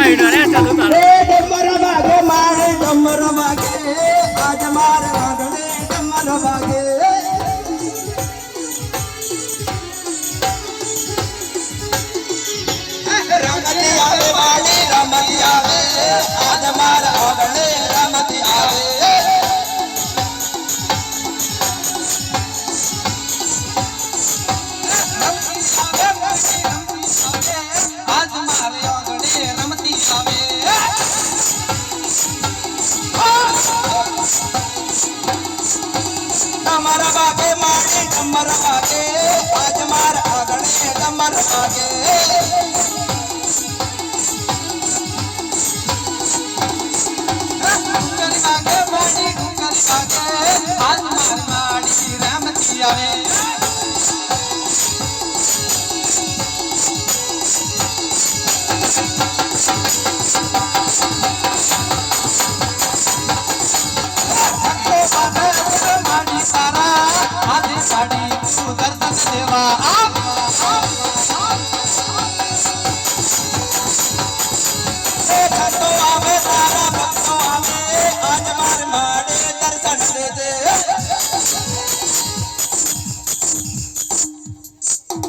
ડમર વાગે મારે ડમર વાગે આજ મારે વાગડે ડમર વાગે રમતી આવે વાળી રમતી આવે આજ મારે વાગડે રમતી આવે તમારા બાપે મારી તમારા